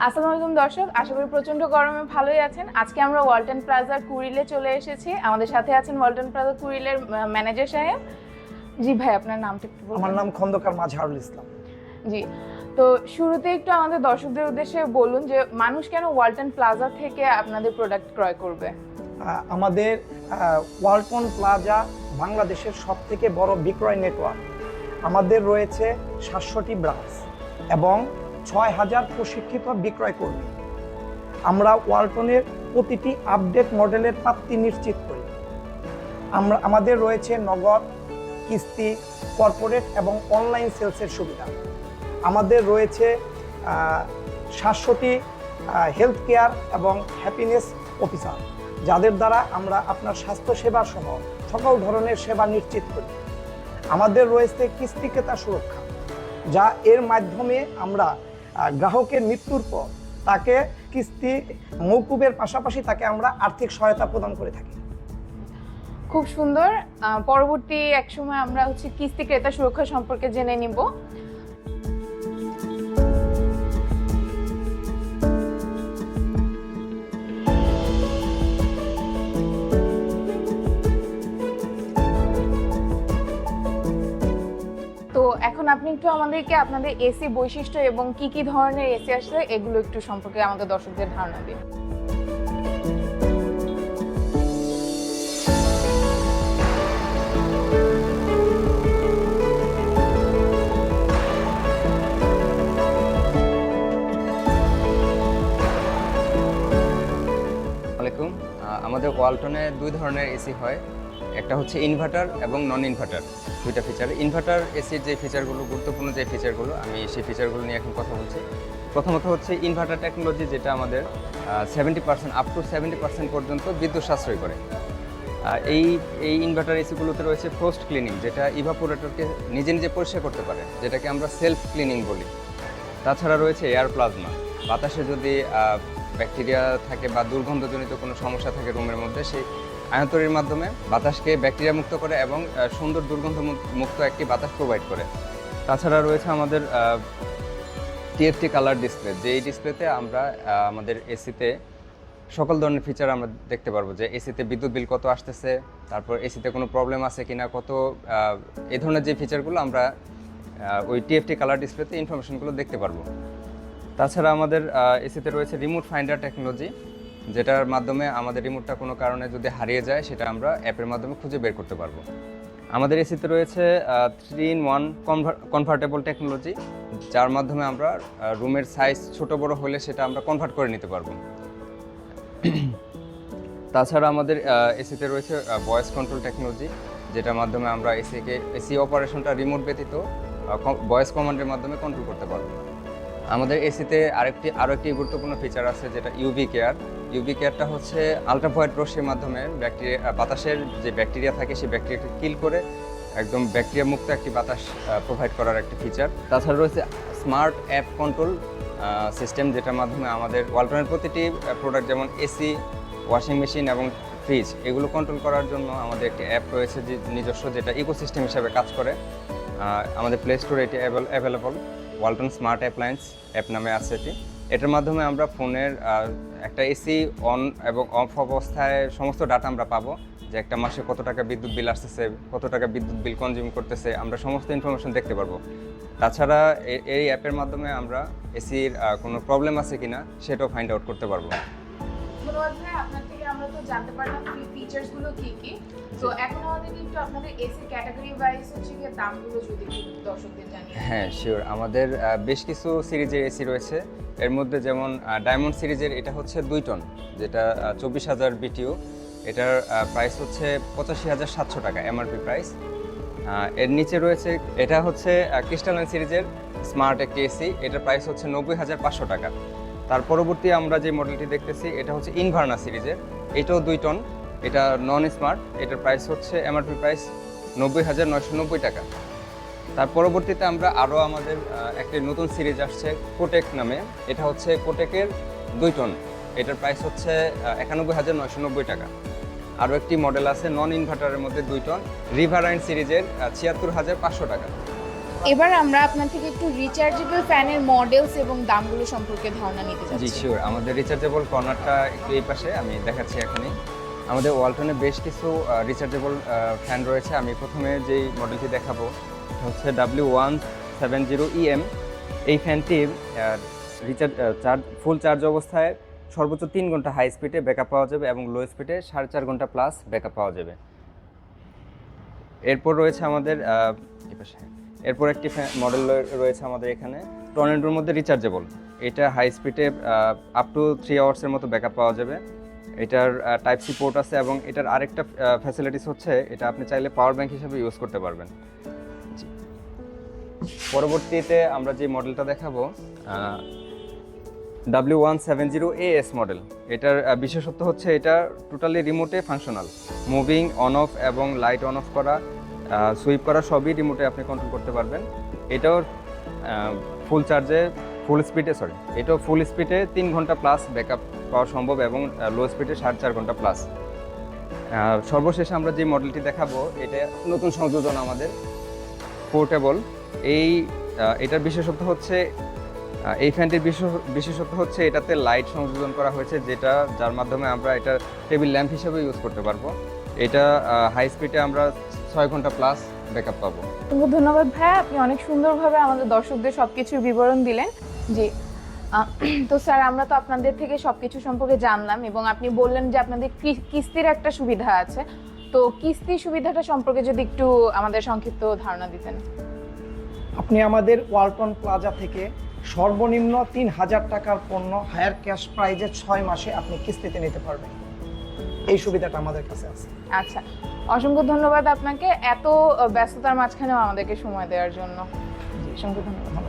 আসসালামু আলাইকুম দর্শক, আশা করি প্রচন্ড গরমে ভালোই আছেন। আজকে আমরা ওয়ালটন প্লাজার কুড়িলে চলে এসেছি। আমাদের সাথে আছেন ওয়ালটন প্লাজা কুড়িলের ম্যানেজার সাহেব। জি ভাই, আপনার নামটা একটু বলুন। আমার নাম খন্দকার মাজহারুল ইসলাম। জি, তো শুরুতে একটু আমাদের দর্শকদের উদ্দেশ্যে বলুন যে মানুষ কেন ওয়ালটন প্লাজা থেকে আপনাদের প্রোডাক্ট ক্রয় করবে। আমাদের ওয়ালটন প্লাজা বাংলাদেশের সবথেকে বড় বিক্রয় নেটওয়ার্ক। আমাদের রয়েছে 700টি ব্রাঞ্চ এবং 6000 প্রশিক্ষিত বিক্রয় কর্মী। আমরা ওয়ালটনের প্রতিটি আপডেট মডেলের প্রাপ্তি নিশ্চিত করি। আমাদের রয়েছে নগদ, কিস্তি, কর্পোরেট এবং অনলাইন সেলসের সুবিধা। আমাদের রয়েছে 700টি হেলথ কেয়ার এবং হ্যাপিনেস অফিসার, যাদের দ্বারা আমরা আপনার স্বাস্থ্যসেবা সহ সকল ধরনের সেবা নিশ্চিত করি। আমাদের রয়েছে কিস্তি ক্রেতা সুরক্ষা, যা এর মাধ্যমে আমরা গ্রাহকের মৃত্যুর পর তাকে কিস্তি মৌকুবের পাশাপাশি তাকে আমরা আর্থিক সহায়তা প্রদান করে থাকি। খুব সুন্দর। পরবর্তী এক সময় আমরা কিস্তি ক্রেতা সুরক্ষা সম্পর্কে জেনে নিব। তো এখন আপনি একটু আমাদেরকে আপনাদের এসি বৈশিষ্ট্য এবং কি কি ধরনের এসি আসছে এগুলো একটু সম্পর্কে আমাদের দর্শকদের ধারণা দিন। আমাদের ওয়ালটনে দুই ধরনের এসি হয়, একটা হচ্ছে ইনভার্টার এবং নন ইনভার্টার, দুইটা ফিচার। ইনভার্টার এসির যে ফিচারগুলো, গুরুত্বপূর্ণ যে ফিচারগুলো, আমি সেই ফিচারগুলো নিয়ে এখন কথা বলছি। প্রথমত হচ্ছে ইনভার্টার টেকনোলজি, যেটা আমাদের 70% আপ টু 70% পর্যন্ত বিদ্যুৎ সাশ্রয় করে। এই ইনভার্টার এসিগুলোতে রয়েছে ফ্রস্ট ক্লিনিং, যেটা ইভাপোরেটরকে নিজে নিজে পরিষ্কার করতে পারে, যেটাকে আমরা সেলফ ক্লিনিং বলি। তাছাড়া রয়েছে এয়ার প্লাজমা, বাতাসে যদি ব্যাকটেরিয়া থাকে বা দুর্গন্ধজনিত কোনো সমস্যা থাকে রুমের মধ্যে, সেই আয়তনের মাধ্যমে বাতাসকে ব্যাকটেরিয়া মুক্ত করে এবং সুন্দর দুর্গন্ধ মুক্ত একটি বাতাস প্রোভাইড করে। তাছাড়া রয়েছে আমাদের টিএফটি কালার ডিসপ্লে, যে এই ডিসপ্লেতে আমরা আমাদের এসিতে সকল ধরনের ফিচার আমরা দেখতে পারবো, যে এসিতে বিদ্যুৎ বিল কত আসতেছে, তারপর এসিতে কোনো প্রবলেম আছে কিনা, কত এই ধরনের যে ফিচারগুলো আমরা ওই টিএফটি কালার ডিসপ্লেতে ইনফরমেশনগুলো দেখতে পারবো। তাছাড়া আমাদের এসিতে রয়েছে রিমোট ফাইন্ডার টেকনোলজি, যেটার মাধ্যমে আমাদের রিমোটটা কোনো কারণে যদি হারিয়ে যায়, সেটা আমরা অ্যাপের মাধ্যমে খুঁজে বের করতে পারবো। আমাদের এসিতে রয়েছে 3-in-1 কনভার্টেবল টেকনোলজি, যার মাধ্যমে আমরা রুমের সাইজ ছোট বড় হলে সেটা আমরা কনভার্ট করে নিতে পারবো। তাছাড়া আমাদের এসিতে রয়েছে ভয়েস কন্ট্রোল টেকনোলজি, যেটার মাধ্যমে আমরা এসি অপারেশনটা রিমোট ব্যতীত ভয়েস কমান্ডের মাধ্যমে কন্ট্রোল করতে পারবো। আমাদের এসিতে আরও একটি গুরুত্বপূর্ণ ফিচার আছে, যেটা ইউভি কেয়ার। ইউভি কেয়ারটা হচ্ছে আলট্রাভায়োলেট রশ্মির মাধ্যমে বাতাসের যে ব্যাকটেরিয়া থাকে, সেই ব্যাকটেরিয়াকে কিল করে একদম ব্যাকটেরিয়া মুক্ত একটি বাতাস প্রোভাইড করার একটি ফিচার। তাছাড়া রয়েছে স্মার্ট অ্যাপ কন্ট্রোল সিস্টেম, যেটার মাধ্যমে আমাদের ওয়ালটনের প্রতিটি প্রোডাক্ট, যেমন এসি, ওয়াশিং মেশিন এবং ফ্রিজ, এগুলো কন্ট্রোল করার জন্য আমাদের একটি অ্যাপ রয়েছে যে নিজস্ব, যেটা ইকোসিস্টেম হিসাবে কাজ করে। আমাদের প্লে স্টোরে এটি available, Walton smart appliance app নামে আছে এটি। এটার মাধ্যমে আমরা ফোনের একটা এসি অন এবং অফ অবস্থায় সমস্ত ডাটা আমরা পাবো, যে একটা মাসে কত টাকা বিদ্যুৎ বিল আসতেছে, কত টাকা বিদ্যুৎ বিল কনজিউম করতেছে, আমরা সমস্ত ইনফরমেশন দেখতে পারবো। তাছাড়া এই অ্যাপের মাধ্যমে আমরা এসির কোনো প্রবলেম আছে কিনা সেটাও ফাইন্ড আউট করতে পারবো। ধন্যবাদ ভাই, আপনার থেকে আমরা তো জানতে পারলাম ফিচার্স গুলো কি কি। তো এখন আমাদের একটু আপনাদের এসি ক্যাটাগরি ওয়াইজ দামগুলো যদি দর্শকদের জানিয়ে। হ্যাঁ শিওর, আমাদের বেশ কিছু সিরিজের এসি রয়েছে। এর মধ্যে যেমন ডায়মন্ড সিরিজের এটা হচ্ছে 2 টন, যেটা 24,000 BTU, এটার প্রাইস হচ্ছে 85,700 টাকা এমআরপি প্রাইস। এর নিচে রয়েছে এটা হচ্ছে ক্রিস্টালাইন সিরিজের স্মার্ট একটি এসি, এটার প্রাইস হচ্ছে 90,500 টাকা। তার পরবর্তী আমরা যে মডেলটি দেখতেছি, এটা হচ্ছে ইনভার্না সিরিজের, এটাও 2 টন, এটা নন স্মার্ট, এটার প্রাইস হচ্ছে এমআরপি প্রাইস 90,990 টাকা। তার পরবর্তীতে আমরা আরও আমাদের একটি নতুন সিরিজ আসছে কোটেক নামে, এটা হচ্ছে কোটেকের 2 টন, এটার প্রাইস হচ্ছে 91,990 টাকা। আরও একটি মডেল আছে নন ইনভার্টারের মধ্যে 2 টন, রিভারাইন সিরিজের 76,500 টাকা। এবার আমরা আপনার থেকে একটু রিচার্জেবল ফ্যানের মডেলস এবং দামগুলো সম্পর্কে ধারণা নিতে জি চাচ্ছি। শিওর, আমাদের রিচার্জেবল কর্নারটা একটু এই পাশে আমি দেখাচ্ছি এখনই। আমাদের ওয়ালটনে বেশ কিছু রিচার্জেবল ফ্যান রয়েছে। আমি প্রথমে যেই মডেলটি দেখাবো এটা হচ্ছে W170EM। এই ফ্যানটির ফুল চার্জ অবস্থায় সর্বোচ্চ 3 ঘন্টা হাই স্পিডে ব্যাকআপ পাওয়া যাবে এবং লো স্পিডে 4.5 ঘন্টা প্লাস ব্যাকআপ পাওয়া যাবে। এরপর রয়েছে আমাদের এরপর একটি মডেল রয়েছে আমাদের এখানে টর্নেডোর মধ্যে রিচার্জেবল। এটা হাই স্পিডে আপ টু 3 আওয়ার্সের মতো ব্যাকআপ পাওয়া যাবে। এটার টাইপ সি পোর্ট আছে এবং এটার আরেকটা ফ্যাসিলিটিস হচ্ছে এটা আপনি চাইলে পাওয়ার ব্যাংক হিসেবে ইউজ করতে পারবেন। পরবর্তীতে আমরা যে মডেলটা দেখাবো W170AS মডেল। এটার বিশেষত্ব হচ্ছে এটা টোটালি রিমোটে ফাংশনাল। মুভিং, অন অফ এবং লাইট অন অফ করা, সুইপ করা সবই রিমোটে আপনি কন্ট্রোল করতে পারবেন। এটাও ফুল চার্জে এটাও ফুল স্পিডে 3 ঘন্টা প্লাস ব্যাকআপ পাওয়া সম্ভব এবং লো স্পিডে 4.5 ঘন্টা প্লাস। সর্বশেষে আমরা যে মডেলটি দেখাবো এটা নতুন সংযোজন আমাদের পোর্টেবল। এটার বিশেষত্ব হচ্ছে এই ফ্যানটির বিশেষত্ব হচ্ছে এটাতে লাইট সংযোজন করা হয়েছে, যার মাধ্যমে আমরা এটা টেবিল ল্যাম্প হিসেবে ইউজ করতে পারবো। এটা হাই স্পিডে আমরা 6 ঘন্টা প্লাস ব্যাকআপ পাবো। অসংখ্য ধন্যবাদ ভাইয়া, আপনি অনেক সুন্দরভাবে আমাদের দর্শকদের সবকিছুর বিবরণ দিলেন। জি তো স্যার, আমরা তো আপনাদের থেকে সবকিছু সম্পর্কে জানলাম এবং আপনি বললেন যে আপনাদের কিস্তির একটা সুবিধা আছে। তো কিস্তির সুবিধাটা সম্পর্কে যদি একটু আমাদের সংক্ষিপ্ত ধারণা দিতেন। আপনি আমাদের ওয়ালটন প্লাজা থেকে সর্বনিম্ন 3,000 টাকার পণ্য হায়ার ক্যাশ প্রাইজে 6 মাসে আপনি কিস্তিতে নিতে পারবেন। এই সুবিধাটা আমাদের কাছে আছে। আচ্ছা, অসংখ্য ধন্যবাদ আপনাকে এত ব্যস্ততার মাঝখানেও আমাদেরকে সময় দেওয়ার জন্য। অসংখ্য ধন্যবাদ।